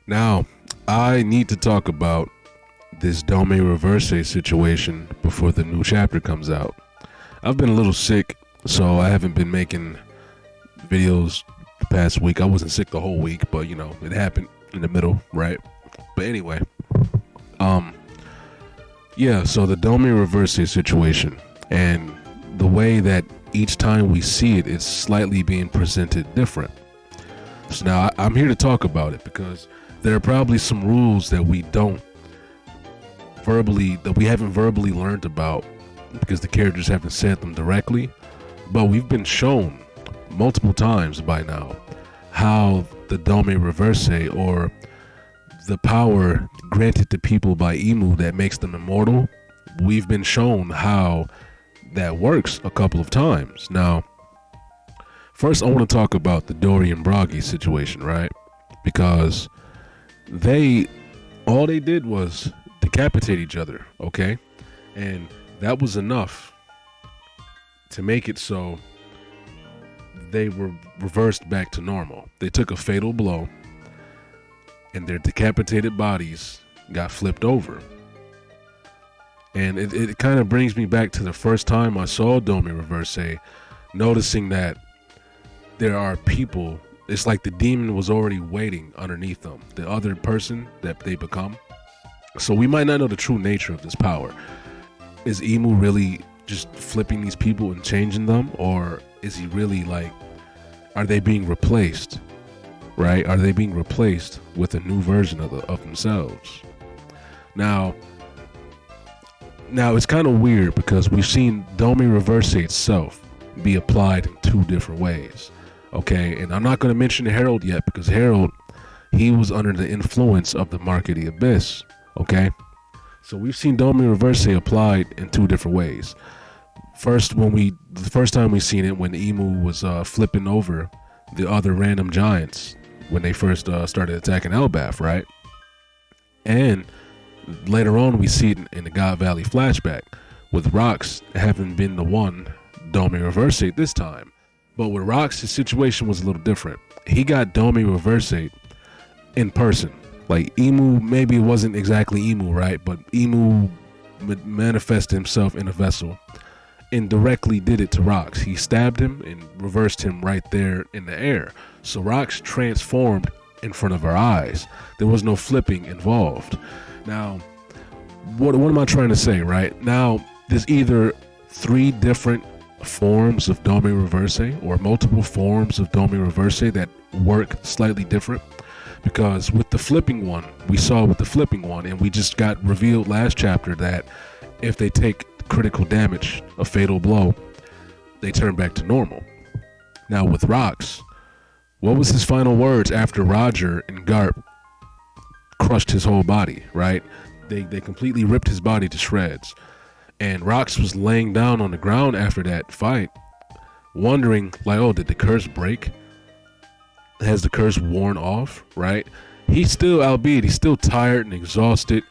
Now, I need to talk about this Domi Reversei situation before the new chapter comes out. I've been a little sick, so I haven't been making videos the past week. I wasn't sick the whole week, but it happened in the middle, right? But anyway, um, yeah, so the Domi Reversei situation and the way that each time we see it, it's slightly being presented different. So now I'm here to talk about it because there are probably some rules that we haven't verbally learned about because the characters haven't said them directly, but we've been shown multiple times by now how the Domi Reversei, or the power granted to people by Emu that makes them immortal, we've been shown how that works a couple of times. Now, first I want to talk about the Dory and Bragi situation, right? Because all they did was decapitate each other, okay? And that was enough to make it so they were reversed back to normal. They took a fatal blow and their decapitated bodies got flipped over. And it kind of brings me back to the first time I saw Domi Reversei, noticing that there are people, it's like the demon was already waiting underneath them, the other person that they become. So we might not know the true nature of this power. Is Emu really just flipping these people and changing them? Or is he really are they being replaced? Right? Are they being replaced with a new version of themselves? Now it's kind of weird because we've seen Domi Reversei itself be applied in two different ways. Okay, and I'm not going to mention Harold yet because Harold, he was under the influence of the Mark of the Abyss. Okay, so we've seen Domi Reversei applied in two different ways. First, the first time we seen it when Emu was flipping over the other random giants when they first started attacking Elbaf, right? And later on, we see it in the God Valley flashback with Rox having been the one Domi Reversei this time. But with Rox, his situation was a little different. He got Domi Reversei in person. Like Emu, maybe it wasn't exactly Emu, right? But Emu manifested himself in a vessel and directly did it to Rox. He stabbed him and reversed him right there in the air. So Rox transformed in front of our eyes. There was no flipping involved. Now, what am I trying to say, right? Now, there's either three different forms of Domi Reversei or multiple forms of Domi Reversei that work slightly different. Because with the flipping one, and we just got revealed last chapter that if they take critical damage, a fatal blow, they turn back to normal. Now with Rox, what was his final words after Roger and Garp crushed his whole body, right? They completely ripped his body to shreds. And Rox was laying down on the ground after that fight, wondering, did the curse break? Has the curse worn off, right? He's still tired and exhausted.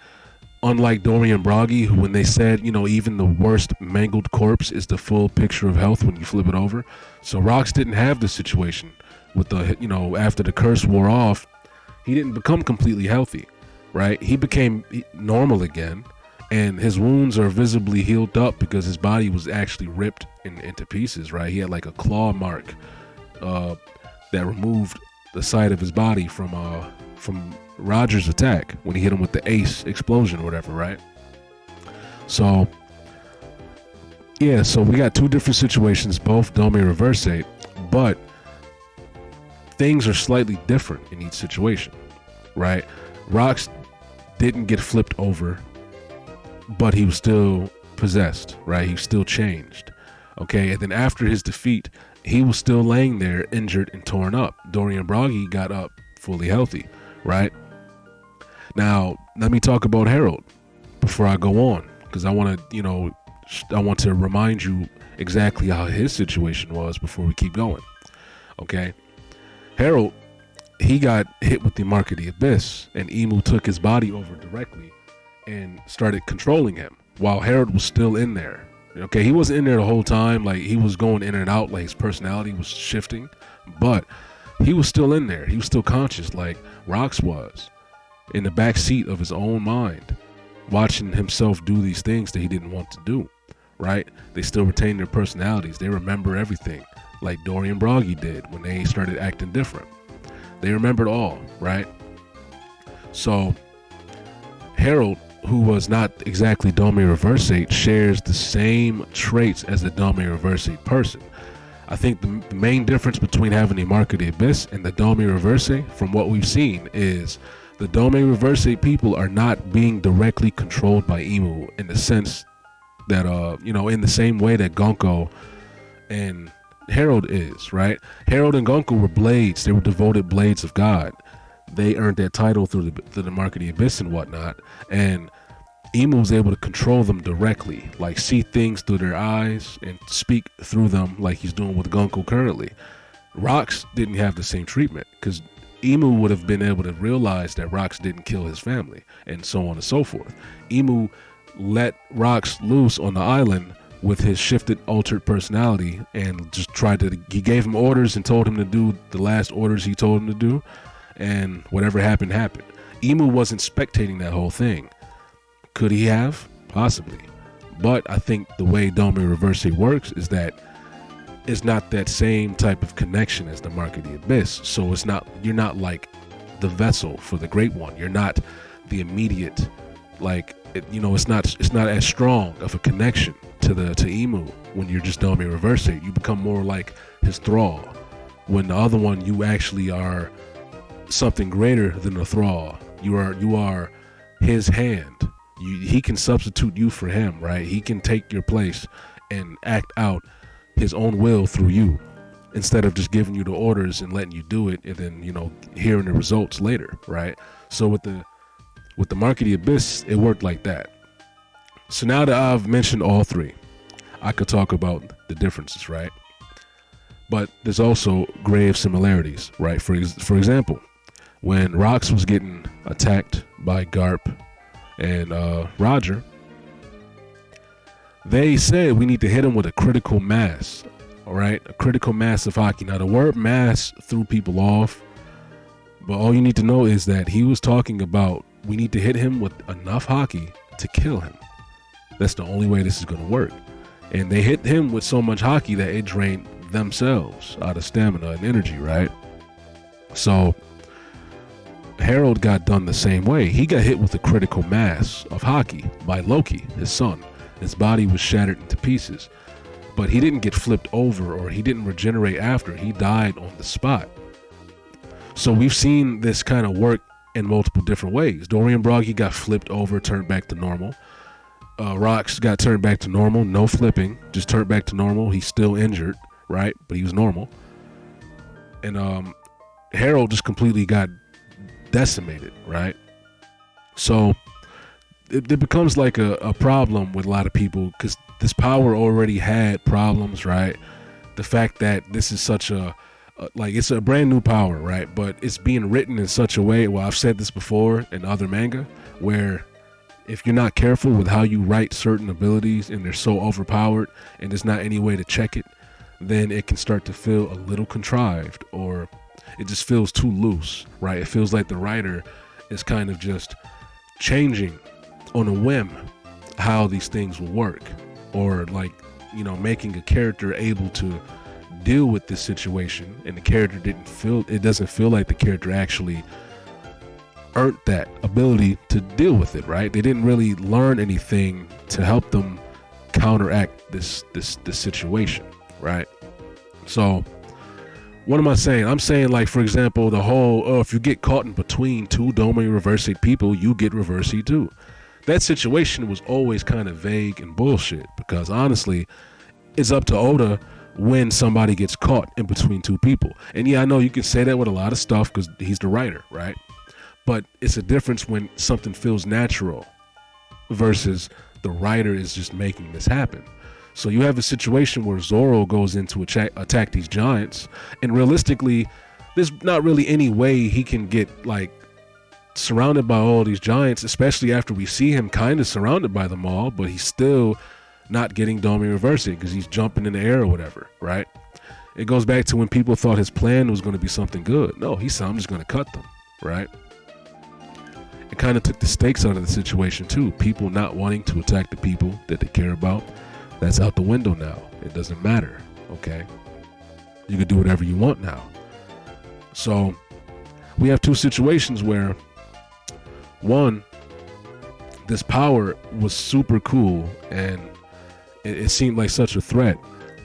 Unlike Dory and Bragi, who when they said, even the worst mangled corpse is the full picture of health when you flip it over. So Rox didn't have the situation with after the curse wore off, he didn't become completely healthy, right? He became normal again, and his wounds are visibly healed up because his body was actually ripped into pieces, right? He had like a claw mark that removed the side of his body from Roger's attack when he hit him with the ace explosion or whatever, right? So yeah, so we got two different situations, both Domi Reversei, but things are slightly different in each situation, right? Rox didn't get flipped over, but he was still possessed, right? He was still changed. Okay, and then after his defeat, he was still laying there injured and torn up. Dory and Bragi got up fully healthy, right? Now, let me talk about Harold before I go on, because I want to remind you exactly how his situation was before we keep going. Okay, Harold, he got hit with the Mark of the Abyss, and Emu took his body over directly and started controlling him while Harold was still in there. Okay, he wasn't in there the whole time, like he was going in and out, like his personality was shifting, but he was still in there. He was still conscious like Rox was. in the back seat of his own mind, watching himself do these things that he didn't want to do, right? They still retain their personalities. They remember everything, like Dorian Broggy did when they started acting different. They remembered all, right? So Harold, who was not exactly Domi Reversei, shares the same traits as the Domi Reversei person. I think the main difference between having the Mark of the Abyss and the Domi Reversei, from what we've seen, is the Domi Reversei people are not being directly controlled by Imu in the sense that, in the same way that Gonko and Harold is, right? Harold and Gonko were blades. They were devoted blades of God. They earned that title through the Mark of the Abyss and whatnot. And Imu was able to control them directly, like see things through their eyes and speak through them like he's doing with Gonko currently. Rox didn't have the same treatment because Imu would have been able to realize that Rox didn't kill his family and so on and so forth. Imu let Rox loose on the island with his shifted, altered personality and just he gave him orders and told him to do the last orders he told him to do, and whatever happened, happened. Imu wasn't spectating that whole thing. Could he have? Possibly. But I think the way Domi Reversei works is that it's not that same type of connection as the Mark of the Abyss. So you're not like the vessel for the Great One. You're not the immediate, it's not as strong of a connection to Imu when you're just Domi Reversei. You become more like his thrall. When the other one, you actually are something greater than a thrall. You are his hand. He can substitute you for him, right? He can take your place and act out his own will through you instead of just giving you the orders and letting you do it and then, hearing the results later, right? So with the Mark of the Abyss, it worked like that. So now that I've mentioned all three, I could talk about the differences, right? But there's also grave similarities, right? For example, when Rox was getting attacked by Garp and Roger, they said we need to hit him with a critical mass, all right? A critical mass of Haki. Now, the word mass threw people off, but all you need to know is that he was talking about we need to hit him with enough Haki to kill him. That's the only way this is going to work. And they hit him with so much Haki that it drained themselves out of stamina and energy, right? So Harold got done the same way. He got hit with a critical mass of Haki by Loki, his son. His body was shattered into pieces, but he didn't get flipped over or he didn't regenerate after. He died on the spot. So we've seen this kind of work in multiple different ways. Dorian Broggy got flipped over, turned back to normal. Rox got turned back to normal, no flipping, just turned back to normal. He's still injured, right? But he was normal. And Harold just completely got decimated, right? So it becomes like a problem with a lot of people because this power already had problems, right? The fact that this is such it's a brand new power, right? But it's being written in such a way, well, I've said this before in other manga, where if you're not careful with how you write certain abilities and they're so overpowered and there's not any way to check it, then it can start to feel a little contrived or it just feels too loose, right? It feels like the writer is kind of just changing on a whim how these things will work, or making a character able to deal with this situation, and the character doesn't feel like the character actually earned that ability to deal with it, right? They didn't really learn anything to help them counteract this situation, right? So what am I saying? I'm saying, like, for example, the whole, if you get caught in between two Domi Reversei people, you get Reversei too. That situation was always kind of vague and bullshit because honestly, it's up to Oda when somebody gets caught in between two people. And yeah, I know you can say that with a lot of stuff because he's the writer, right? But it's a difference when something feels natural versus the writer is just making this happen. So you have a situation where Zoro goes in to attack these giants, and realistically, there's not really any way he can get surrounded by all these giants, especially after we see him kind of surrounded by them all, but he's still not getting Domi Reversei because he's jumping in the air or whatever, right? It goes back to when people thought his plan was going to be something good. No, he said, I'm just going to cut them, right? it kind of took the stakes out of the situation too. People not wanting to attack the people that they care about, that's out the window now. It doesn't matter, okay? You can do whatever you want now. So we have two situations where, one, this power was super cool and it seemed like such a threat,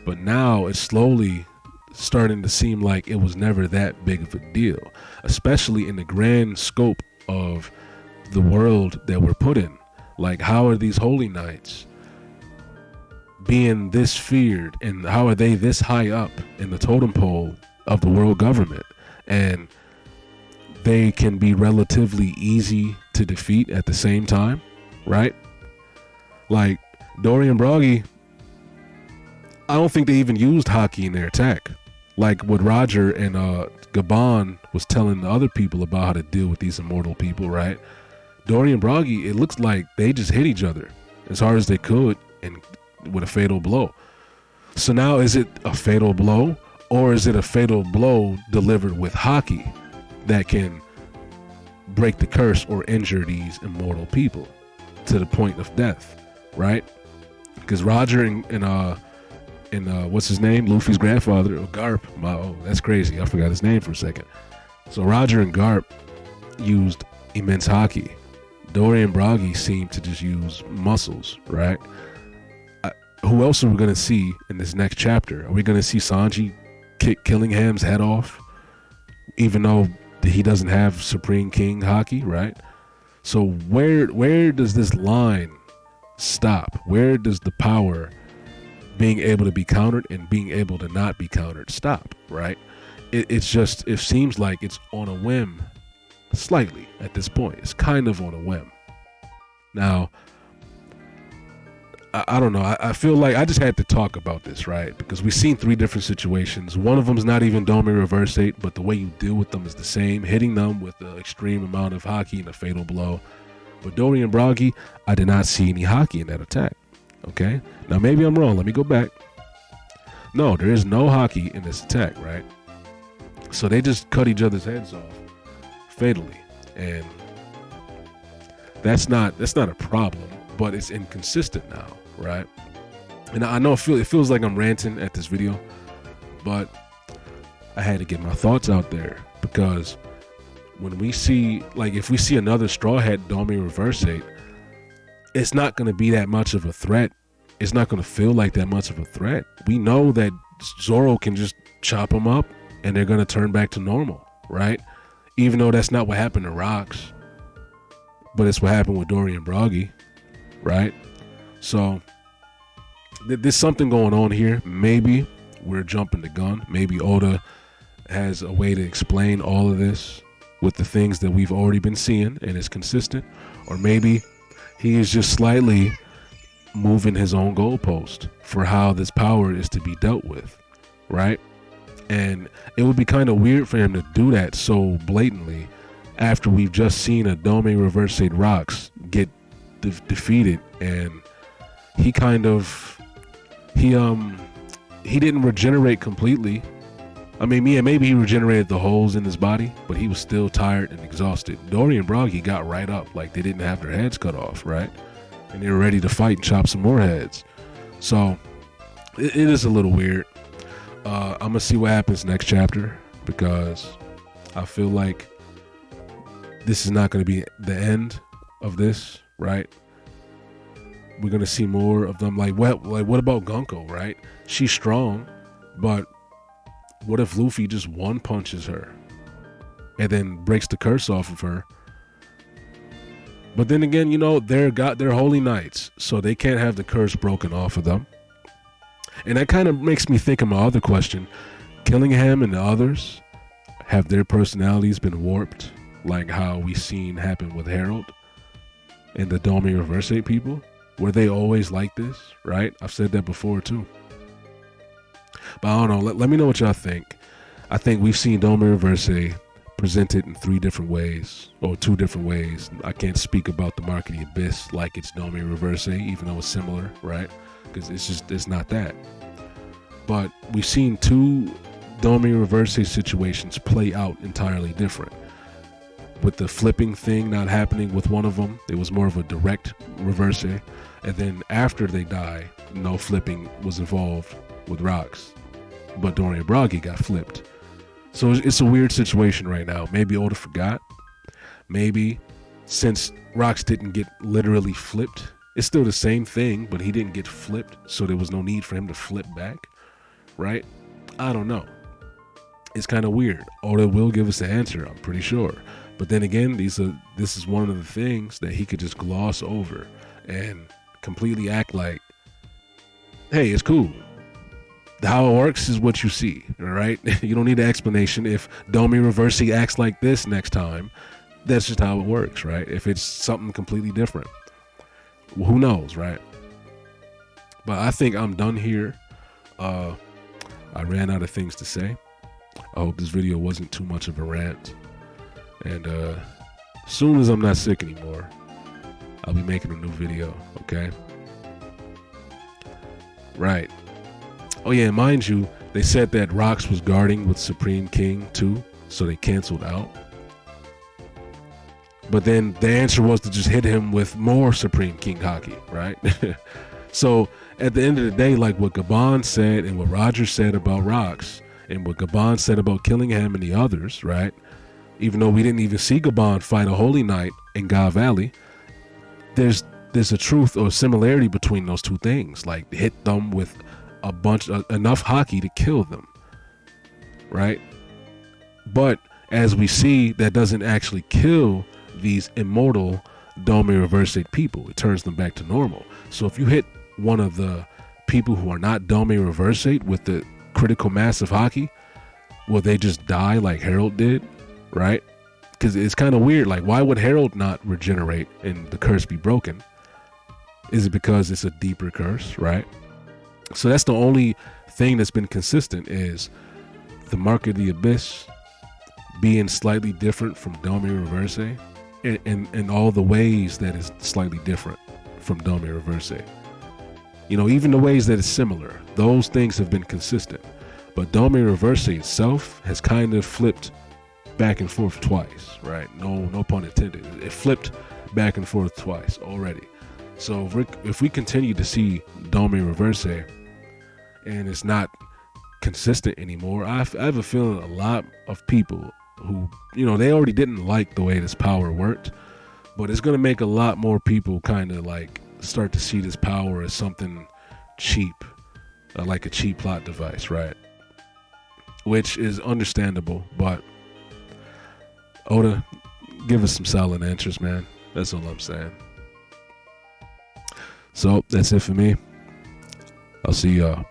but now it's slowly starting to seem like it was never that big of a deal, especially in the grand scope of the world that we're put in. Like, how are these holy knights being this feared, and how are they this high up in the totem pole of the world government, and they can be relatively easy to defeat at the same time, right? Like Dorian Broggy, I don't think they even used hockey in their attack. Like what Roger and Gabon was telling the other people about how to deal with these immortal people, right? Dorian Broggy, it looks like they just hit each other as hard as they could and with a fatal blow. So now, is it a fatal blow, or is it a fatal blow delivered with hockey that can break the curse or injure these immortal people to the point of death, right? Because Roger and what's his name, Luffy's grandfather, Garp, that's crazy, I forgot his name for a second. So Roger and Garp used immense hockey. Dorian Broggy seemed to just use muscles, right? Who else are we going to see in this next chapter? Are we going to see Sanji kick Killingham's head off, even though he doesn't have Supreme King hockey, right? So where does this line stop? Where does the power being able to be countered and being able to not be countered stop, right? It seems like it's on a whim, slightly at this point. It's kind of on a whim. Now, I don't know. I feel like I just had to talk about this, right? Because we've seen three different situations. One of them is not even Domi Reversei, but the way you deal with them is the same, hitting them with an extreme amount of hockey and a fatal blow. But Dorian Broggy, I did not see any hockey in that attack. Okay? Now, maybe I'm wrong. Let me go back. No, there is no hockey in this attack, right? So they just cut each other's heads off fatally. And that's not a problem, but it's inconsistent now, right? And I know it feels like I'm ranting at this video, but I had to get my thoughts out there, because when we see, like, if we see another Straw Hat Domi Reversei, it's not going to be that much of a threat. It's not going to feel like that much of a threat. We know that Zoro can just chop them up and they're going to turn back to normal, right? Even though that's not what happened to Rocks, but it's what happened with Dorian Broggy, right? So there's something going on here. Maybe we're jumping the gun. Maybe Oda has a way to explain all of this with the things that we've already been seeing and is consistent. Or maybe he is just slightly moving his own goalpost for how this power is to be dealt with, right? And it would be kind of weird for him to do that so blatantly after we've just seen a Domi Reversei Rocks get defeated, and he didn't regenerate completely. I mean, yeah, maybe he regenerated the holes in his body, but he was still tired and exhausted. Dorian Broggy got right up like they didn't have their heads cut off, right? And they were ready to fight and chop some more heads. So it is a little weird. I'm gonna see what happens next chapter, because I feel like this is not going to be the end of this, right? We're going to see more of them. Like what about Gunko, right? She's strong, but what if Luffy just one punches her and then breaks the curse off of her? But then again, you know, they're holy knights, so they can't have the curse broken off of them. And that kind of makes me think of my other question. Killingham and the others, have their personalities been warped, like how we seen happen with Harold and the Domi Reversei people? Were they always like this, right? I've said that before too. But I don't know. Let me know what y'all think. I think we've seen Domi Reversei presented in three different ways, or two different ways. I can't speak about the Mark of the Abyss like it's Domi Reversei, even though it's similar, right? Because it's not that. But we've seen two Domi Reversei situations play out entirely different. with the flipping thing not happening with one of them. It was more of a direct reversei. And then after they die, no flipping was involved with Rocks. But Dorian Bragi got flipped. So it's a weird situation right now. Maybe Oda forgot. Maybe since Rocks didn't get literally flipped, it's still the same thing, but he didn't get flipped, so there was no need for him to flip back, right? I don't know. It's kind of weird. Oda will give us the answer, I'm pretty sure. But then again, this is one of the things that he could just gloss over and completely act like, hey, it's cool. How it works is what you see, all right? You don't need an explanation. If Domi Reversei acts like this next time, that's just how it works, right? If it's something completely different, well, who knows, right? But I think I'm done here. I ran out of things to say. I hope this video wasn't too much of a rant. And as soon as I'm not sick anymore, I'll be making a new video, okay? Right. Oh yeah, mind you, they said that Rocks was guarding with Supreme King too, so they canceled out. But then the answer was to just hit him with more Supreme King Haki, right? So at the end of the day, like what Gabon said and what Roger said about Rocks and what Gabon said about Killingham and the others, right? Even though we didn't even see Gabon fight a Holy Knight in God Valley, there's a truth or similarity between those two things. Like hit them with enough Haki to kill them, right? But as we see, that doesn't actually kill these immortal Domi Reversei people. It turns them back to normal. So if you hit one of the people who are not Domi Reversei with the critical mass of Haki, will they just die like Herald did, right? Because it's kind of weird. Like, why would Herald not regenerate and the curse be broken? Is it because it's a deeper curse, right? So that's the only thing that's been consistent, is the Mark of the Abyss being slightly different from Domi Reversei, and all the ways that is slightly different from Domi Reversei. You know, even the ways that it's similar, those things have been consistent. But Domi Reversei itself has kind of flipped back and forth twice, right? No pun intended. It flipped back and forth twice already. So if we continue to see Domi Reversei and it's not consistent anymore, I have a feeling a lot of people who, you know, they already didn't like the way this power worked, but it's going to make a lot more people kind of like start to see this power as something cheap, like a cheap plot device, right? Which is understandable, but Oda, give us some solid answers, man. That's all I'm saying. So that's it for me. I'll see y'all.